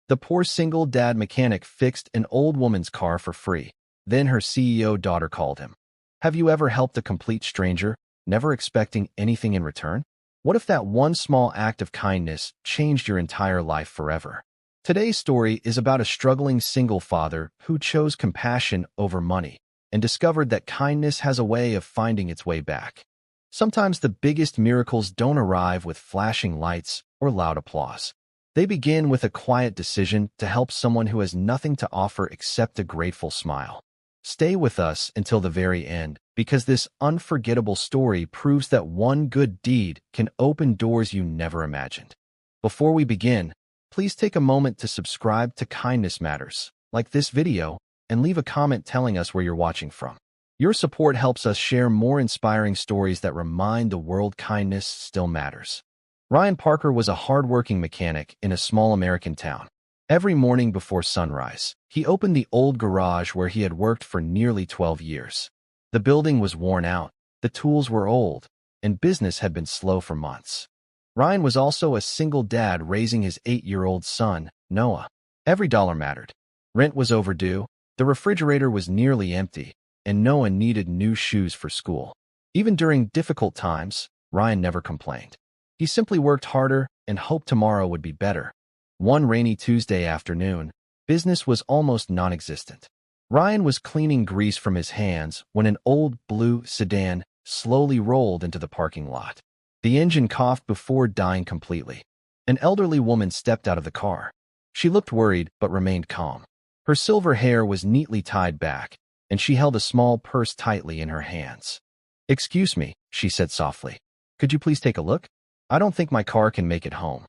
The poor single dad mechanic fixed an old woman's car for free. Then her CEO daughter called him. Have you ever helped a complete stranger, never expecting anything in return? What if that one small act of kindness changed your entire life forever? Today's story is about a struggling single father who chose compassion over money and discovered that kindness has a way of finding its way back. Sometimes the biggest miracles don't arrive with flashing lights or loud applause. They begin with a quiet decision to help someone who has nothing to offer except a grateful smile. Stay with us until the very end, because this unforgettable story proves that one good deed can open doors you never imagined. Before we begin, please take a moment to subscribe to Kindness Matters, like this video, and leave a comment telling us where you're watching from. Your support helps us share more inspiring stories that remind the world kindness still matters. Ryan Parker was a hardworking mechanic in a small American town. Every morning before sunrise, he opened the old garage where he had worked for nearly 12 years. The building was worn out, the tools were old, and business had been slow for months. Ryan was also a single dad raising his 8-year-old son, Noah. Every dollar mattered. Rent was overdue, the refrigerator was nearly empty, and Noah needed new shoes for school. Even during difficult times, Ryan never complained. He simply worked harder and hoped tomorrow would be better. One rainy Tuesday afternoon, business was almost non-existent. Ryan was cleaning grease from his hands when an old blue sedan slowly rolled into the parking lot. The engine coughed before dying completely. An elderly woman stepped out of the car. She looked worried but remained calm. Her silver hair was neatly tied back, and she held a small purse tightly in her hands. "Excuse me," she said softly. "Could you please take a look? I don't think my car can make it home."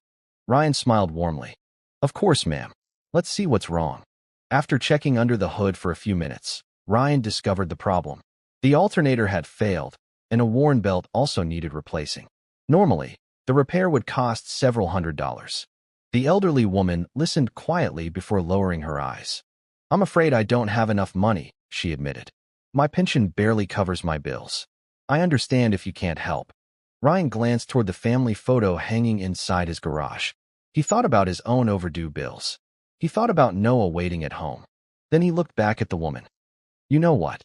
Ryan smiled warmly. "Of course, ma'am. Let's see what's wrong." After checking under the hood for a few minutes, Ryan discovered the problem. The alternator had failed, and a worn belt also needed replacing. Normally, the repair would cost several $100s. The elderly woman listened quietly before lowering her eyes. "I'm afraid I don't have enough money," she admitted. "My pension barely covers my bills. I understand if you can't help." Ryan glanced toward the family photo hanging inside his garage. He thought about his own overdue bills. He thought about Noah waiting at home. Then he looked back at the woman. "You know what?"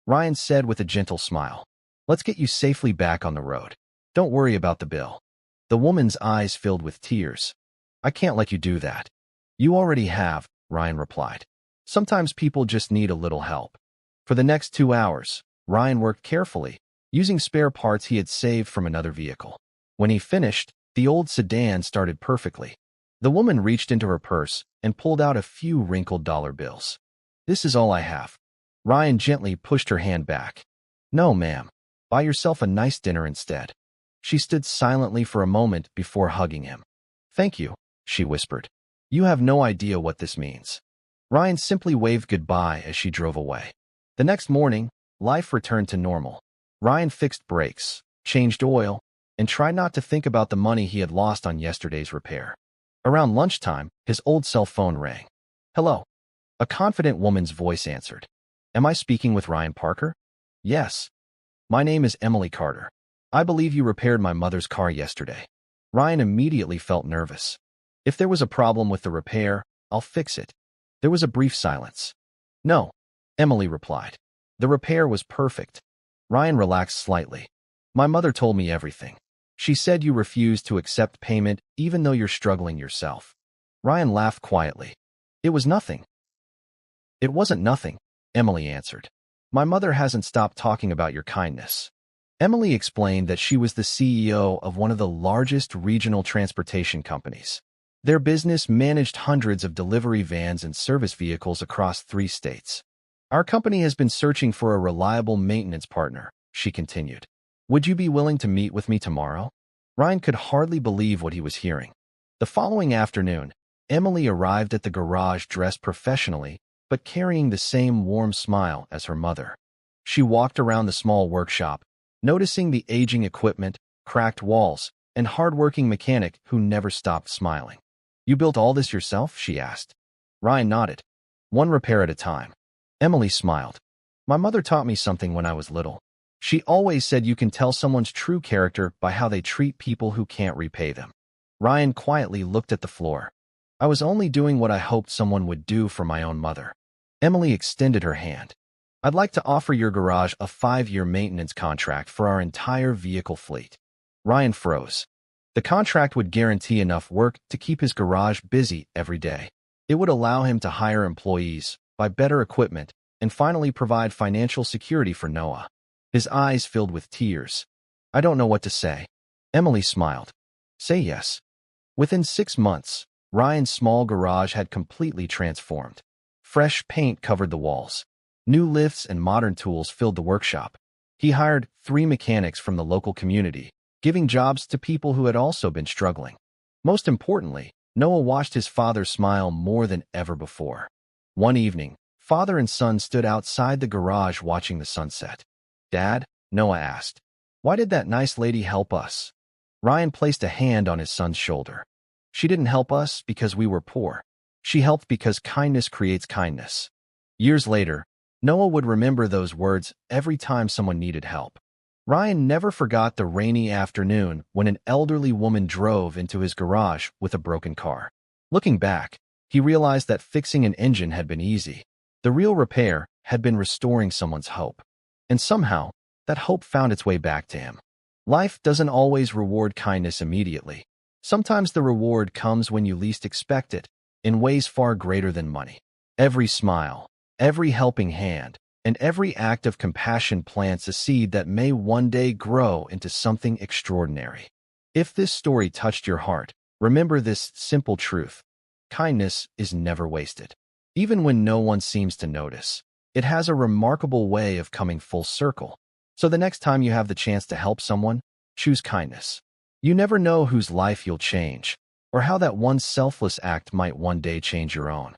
Ryan said with a gentle smile. "Let's get you safely back on the road. Don't worry about the bill." The woman's eyes filled with tears. "I can't let you do that." "You already have," Ryan replied. "Sometimes people just need a little help." For the next 2 hours, Ryan worked carefully, using spare parts he had saved from another vehicle. When he finished, the old sedan started perfectly. The woman reached into her purse and pulled out a few wrinkled dollar bills. "This is all I have." Ryan gently pushed her hand back. "No, ma'am. Buy yourself a nice dinner instead." She stood silently for a moment before hugging him. "Thank you," she whispered. "You have no idea what this means." Ryan simply waved goodbye as she drove away. The next morning, life returned to normal. Ryan fixed brakes, changed oil, and tried not to think about the money he had lost on yesterday's repair. Around lunchtime, his old cell phone rang. "Hello." A confident woman's voice answered. "Am I speaking with Ryan Parker?" "Yes. My name is Emily Carter. I believe you repaired my mother's car yesterday." Ryan immediately felt nervous. "If there was a problem with the repair, I'll fix it." There was a brief silence. "No," Emily replied. "The repair was perfect." Ryan relaxed slightly. "My mother told me everything. She said you refused to accept payment even though you're struggling yourself." Ryan laughed quietly. "It was nothing." "It wasn't nothing," Emily answered. "My mother hasn't stopped talking about your kindness." Emily explained that she was the CEO of one of the largest regional transportation companies. Their business managed hundreds of delivery vans and service vehicles across 3 states. "Our company has been searching for a reliable maintenance partner," she continued. "Would you be willing to meet with me tomorrow?" Ryan could hardly believe what he was hearing. The following afternoon, Emily arrived at the garage dressed professionally, but carrying the same warm smile as her mother. She walked around the small workshop, noticing the aging equipment, cracked walls, and hardworking mechanic who never stopped smiling. "You built all this yourself?" she asked. Ryan nodded. "One repair at a time." Emily smiled. "My mother taught me something when I was little. She always said you can tell someone's true character by how they treat people who can't repay them." Ryan quietly looked at the floor. I was only doing what I hoped someone would do for my own mother. Emily extended her hand. I'd like to offer your garage a 5-year maintenance contract for our entire vehicle fleet. Ryan froze. The contract would guarantee enough work to keep his garage busy every day. It would allow him to hire employees, buy better equipment, and finally provide financial security for Noah. His eyes filled with tears. I don't know what to say. Emily smiled. Say yes. Within 6 months, Ryan's small garage had completely transformed. Fresh paint covered the walls. New lifts and modern tools filled the workshop. He hired 3 mechanics from the local community, giving jobs to people who had also been struggling. Most importantly, Noah watched his father smile more than ever before. One evening, father and son stood outside the garage watching the sunset. Dad, Noah asked, why did that nice lady help us? Ryan placed a hand on his son's shoulder. She didn't help us because we were poor. She helped because kindness creates kindness. Years later, Noah would remember those words every time someone needed help. Ryan never forgot the rainy afternoon when an elderly woman drove into his garage with a broken car. Looking back, he realized that fixing an engine had been easy. The real repair had been restoring someone's hope. And somehow, that hope found its way back to him. Life doesn't always reward kindness immediately. Sometimes the reward comes when you least expect it, in ways far greater than money. Every smile, every helping hand, and every act of compassion plants a seed that may one day grow into something extraordinary. If this story touched your heart, remember this simple truth. Kindness is never wasted. Even when no one seems to notice, it has a remarkable way of coming full circle. So the next time you have the chance to help someone, choose kindness. You never know whose life you'll change, or how that one selfless act might one day change your own.